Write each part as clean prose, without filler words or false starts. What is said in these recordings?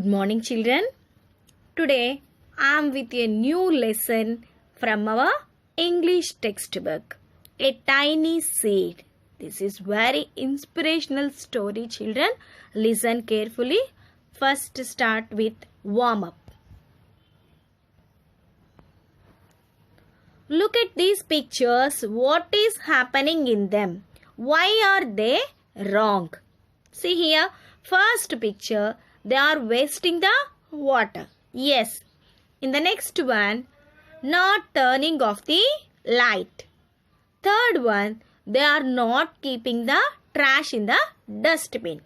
Good morning, children. Today I am with a new lesson from our English textbook, A Tiny Seed. This is very inspirational story, children. Listen carefully. First start with warm up. Look at these pictures. What is happening in them? Why are they wrong? See here, first picture, they are wasting the water. Yes. In the next one, not turning off the light. Third one, they are not keeping the trash in the dustbin.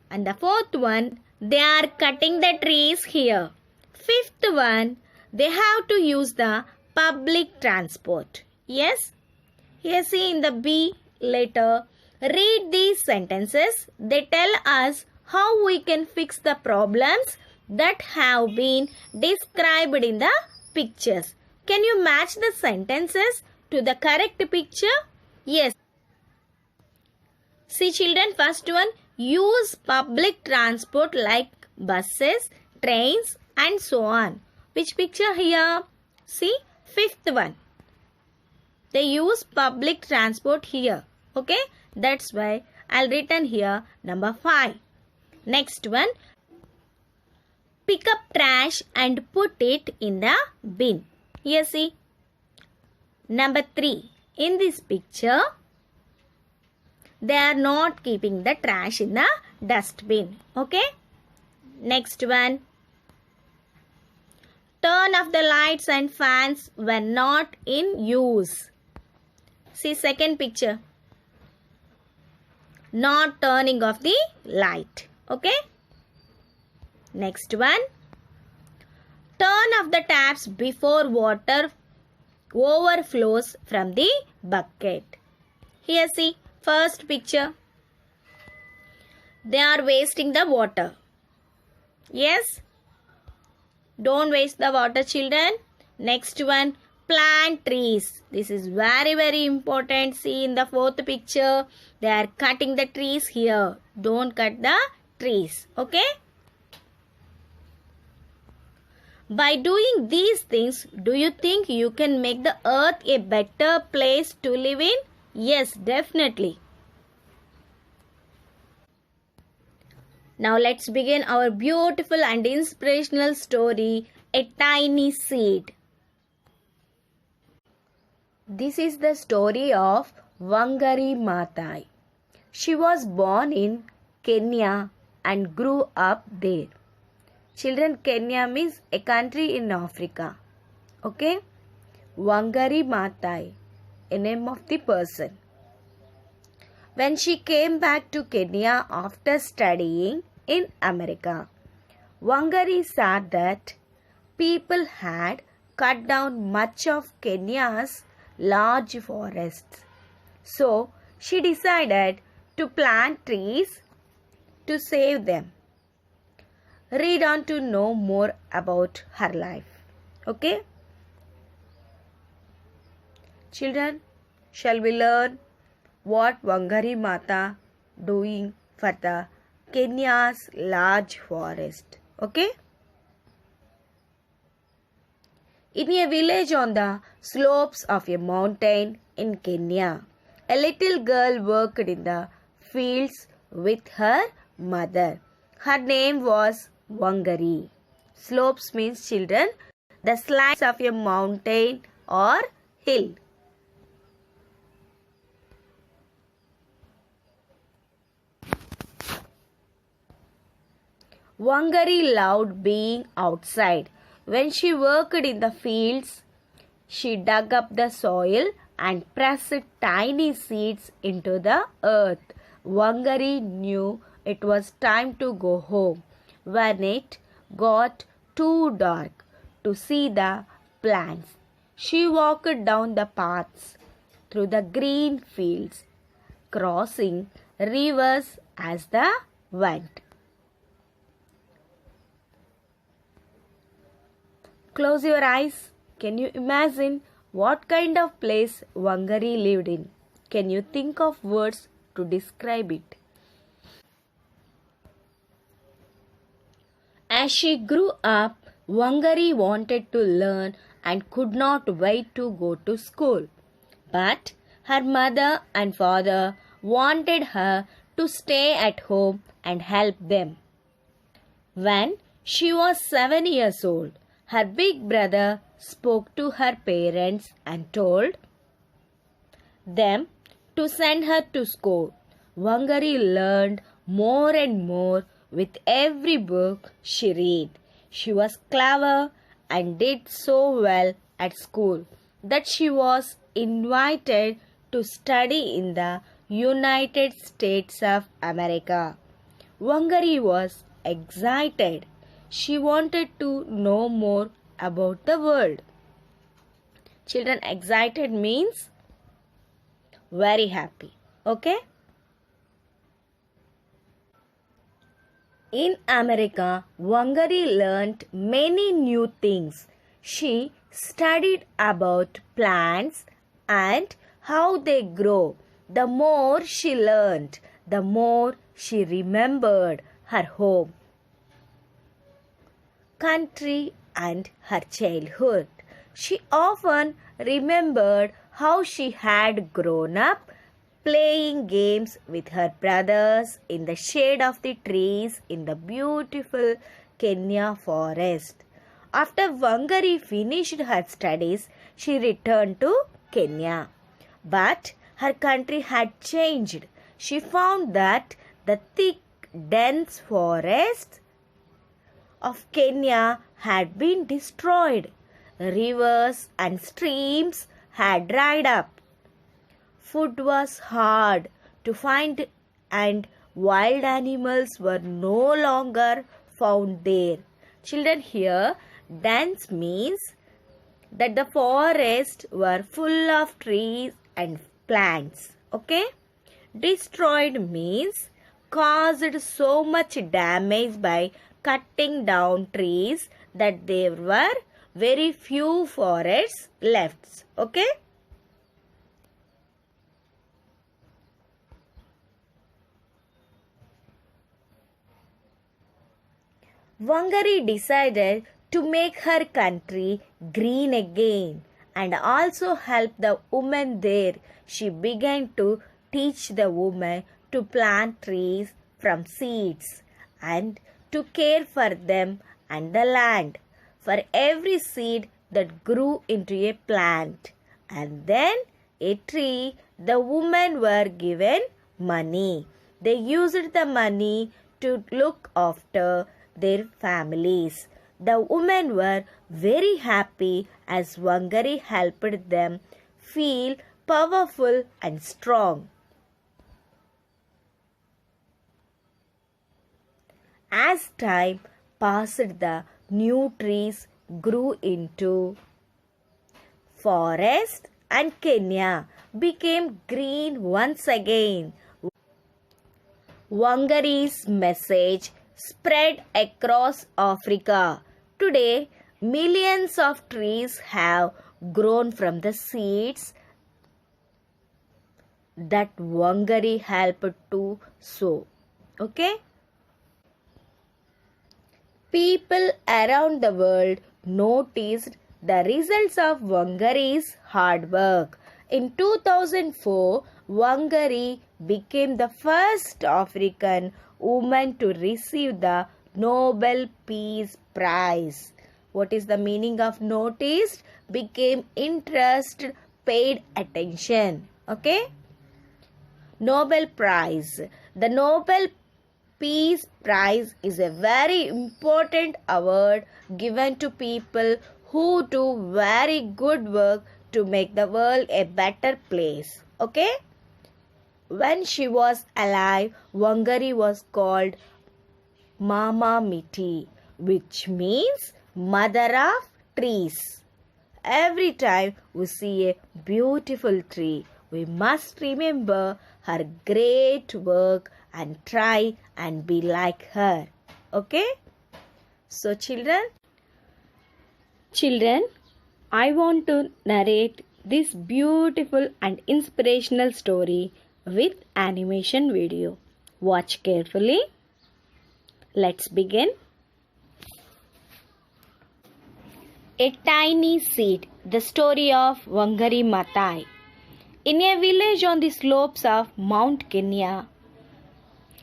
And the fourth one, they are cutting the trees here. Fifth one, they have to use the public transport. Yes. Here see in the B letter, read these sentences. They tell us how we can fix the problems that have been described in the pictures. Can you match the sentences to the correct picture? Yes. See children, first one, use public transport like buses, trains and so on. Which picture here? See, fifth one. They use public transport here. Okay, that's why I'll written here number 5. Next one, pick up trash and put it in the bin. Here see. Number 3. In this picture, they are not keeping the trash in the dustbin. Okay. Next one. Turn off the lights and fans when not in use. See second picture. Not turning off the light. Okay. Next one. Turn off the taps before water overflows from the bucket. Here see first picture. They are wasting the water. Yes. Don't waste the water, children. Next one, plant trees. This is very important. See in the fourth picture, they are cutting the trees here. Don't cut the trees. Okay. By doing these things, do you think you can make the earth a better place to live in? Yes, definitely. Now let's begin our beautiful and inspirational story, A Tiny Seed. This is the story of Wangari Maathai. She was born in Kenya and grew up there. Children, Kenya means a country in Africa. Okay? Wangari Maathai, a name of the person. When she came back to Kenya after studying in America, Wangari saw that people had cut down much of Kenya's large forests. So, she decided to plant trees to save them. Read on to know more about her life. Okay? Children, shall we learn what Wangari Maathai doing for the Kenya's large forest? Okay? In a village on the slopes of a mountain in Kenya, a little girl worked in the fields with her mother. Her name was Wangari. Slopes means, children, the sides of a mountain or hill. Wangari loved being outside. When she worked in the fields, she dug up the soil and pressed tiny seeds into the earth. Wangari knew it was time to go home when it got too dark to see the plants. She walked down the paths through the green fields, crossing rivers as they went. Close your eyes. Can you imagine what kind of place Wangari lived in? Can you think of words to describe it? As she grew up, Wangari wanted to learn and could not wait to go to school. But her mother and father wanted her to stay at home and help them. When she was 7 years old, her big brother spoke to her parents and told them to send her to school. Wangari learned more and more with every book she read. She was clever and did so well at school that she was invited to study in the United States of America. Wangari was excited. She wanted to know more about the world. Children, excited means very happy. Okay? In America, Wangari learned many new things. She studied about plants and how they grow. The more she learned, the more she remembered her home, country, and her childhood. She often remembered how she had grown up playing games with her brothers in the shade of the trees in the beautiful Kenya forest. After Wangari finished her studies, she returned to Kenya. But her country had changed. She found that the thick, dense forests of Kenya had been destroyed. Rivers and streams had dried up. Food was hard to find and wild animals were no longer found there. Children, here dense means that the forests were full of trees and plants. Okay? Destroyed means caused so much damage by cutting down trees that there were very few forests left. Okay? Wangari decided to make her country green again and also help the women there. She began to teach the women to plant trees from seeds and to care for them and the land. For every seed that grew into a plant and then a tree, the women were given money. They used the money to look after their families. The women were very happy as Wangari helped them feel powerful and strong. As time passed, the new trees grew into forest and Kenya became green once again. Wangari's message spread across Africa. Today, millions of trees have grown from the seeds that Wangari helped to sow. Okay? People around the world noticed the results of Wangari's hard work. In 2004, Wangari became the first African woman to receive the Nobel Peace Prize. What is the meaning of noticed? Became interested, paid attention. Okay? Nobel Prize. The Nobel Peace Prize is a very important award given to people who do very good work to make the world a better place. Okay? When she was alive, Wangari was called Mama Miti, which means mother of trees. Every time we see a beautiful tree, we must remember her great work and try and be like her. Okay? So children, I want to narrate this beautiful and inspirational story with animation video. Watch carefully. Let's begin. A tiny seed, the story of Wangari Maathai. In a village on the slopes of Mount Kenya,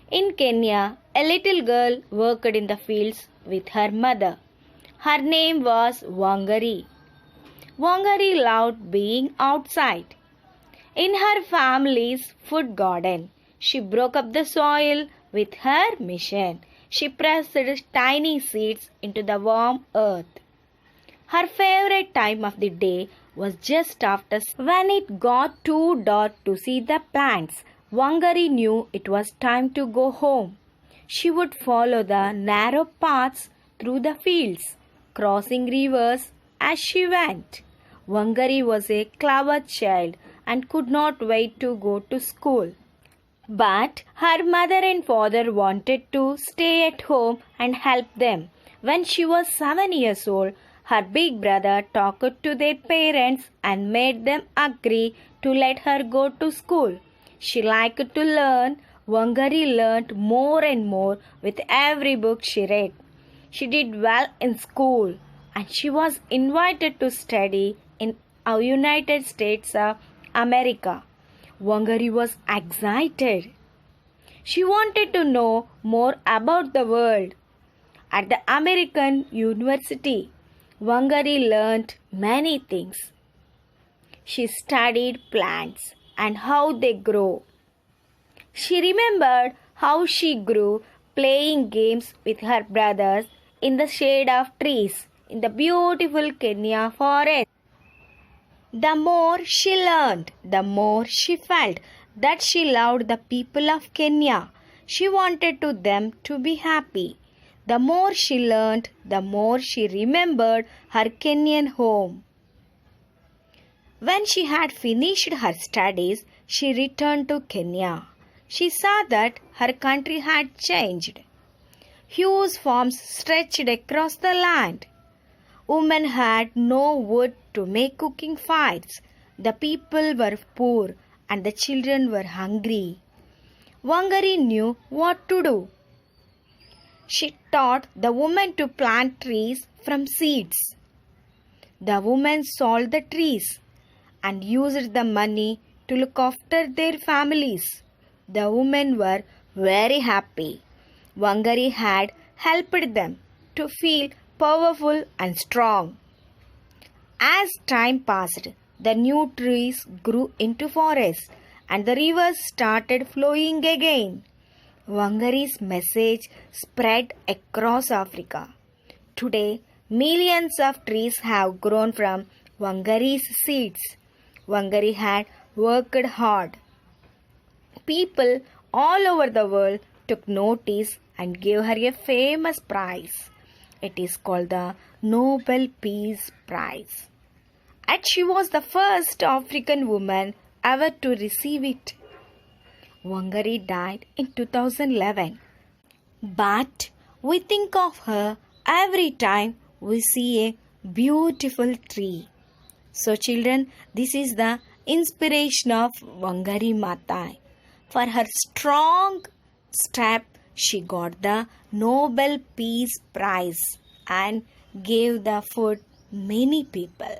in Kenya, a little girl worked in the fields with her mother. Her name was Wangari. Wangari loved being outside. In her family's food garden, she broke up the soil with her machine. She pressed tiny seeds into the warm earth. Her favorite time of the day was just after when it got too dark to see the plants. Wangari knew it was time to go home. She would follow the narrow paths through the fields, crossing rivers as she went. Wangari was a clever child and could not wait to go to school. But her mother and father wanted to stay at home and help them. When she was 7 years old, her big brother talked to their parents and made them agree to let her go to school. She liked to learn. Wangari learned more and more with every book she read. She did well in school and she was invited to study in the United States of America. Wangari was excited. She wanted to know more about the world. At the American University, Wangari learned many things. She studied plants and how they grow. She remembered how she grew playing games with her brothers in the shade of trees in the beautiful Kenya forest. The more she learned, the more she felt that she loved the people of Kenya. She wanted them to be happy. The more she learned, the more she remembered her Kenyan home. When she had finished her studies, she returned to Kenya. She saw that her country had changed. Huge farms stretched across the land. Women had no wood to make cooking fires. The people were poor and the children were hungry. Wangari knew what to do. She taught the women to plant trees from seeds. The women sold the trees and used the money to look after their families. The women were very happy. Wangari had helped them to feel powerful and strong. As time passed, the new trees grew into forests and the rivers started flowing again. Wangari's message spread across Africa. Today, millions of trees have grown from Wangari's seeds. Wangari had worked hard. People all over the world took notice and gave her a famous prize. It is called the Nobel Peace Prize. And she was the first African woman ever to receive it. Wangari died in 2011. But we think of her every time we see a beautiful tree. So children, this is the inspiration of Wangari Maathai. For her strong step, she got the Nobel Peace Prize and gave the food many people.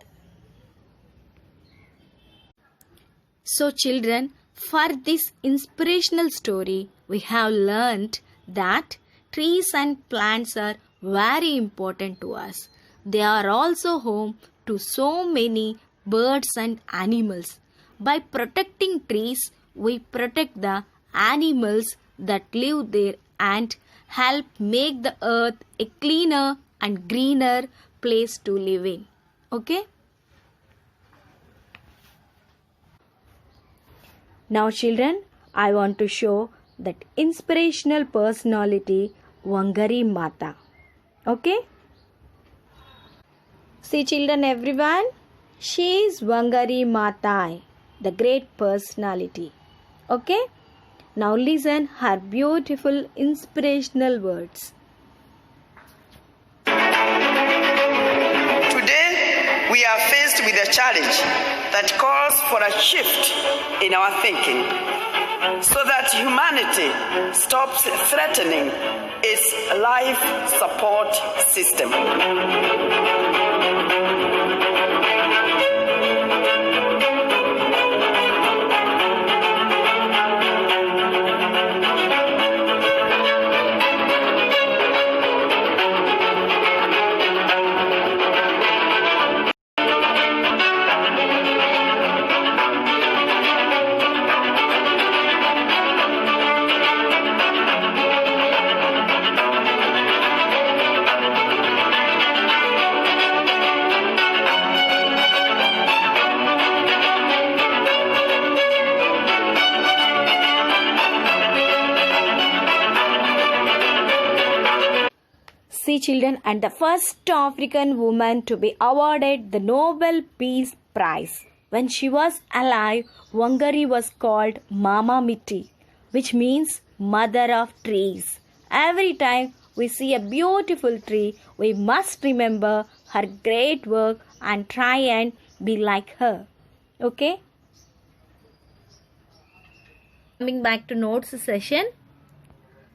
So children, for this inspirational story, we have learnt that trees and plants are very important to us. They are also home to so many birds and animals. By protecting trees, we protect the animals that live there and help make the earth a cleaner and greener place to live in. Okay? Now children, I want to show that inspirational personality Wangari Maathai. Okay? See children, everyone, she is Wangari Maathai, the great personality. Okay? Now listen her beautiful inspirational words. Today, we are faced with a challenge that calls for a shift in our thinking so that humanity stops threatening its life support system. See children, and the first African woman to be awarded the Nobel Peace Prize. When she was alive, Wangari was called Mama Miti, which means mother of trees. Every time we see a beautiful tree, we must remember her great work and try and be like her. Okay? Coming back to notes session.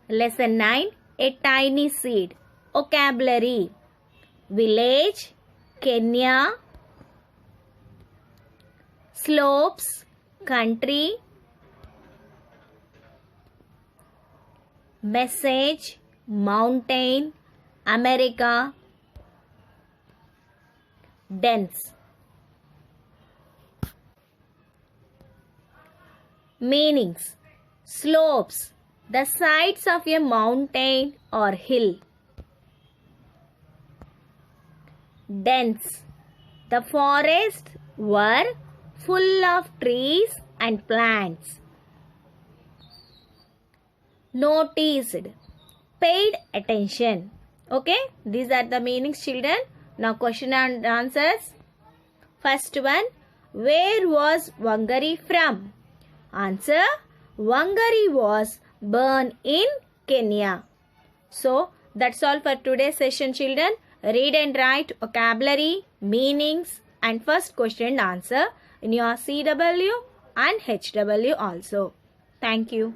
Lesson 9, A Tiny Seed. Vocabulary: village, Kenya, slopes, country, message, mountain, America, dense. Meanings: slopes, the sides of a mountain or hill. Dense, the forests were full of trees and plants. Noticed, paid attention. Okay, these are the meanings, children. Now question and answers. First one, where was Wangari from? Answer, Wangari was born in Kenya. So that's all for today's session, children. Read and write vocabulary, meanings and first question and answer in your CW and HW also. Thank you.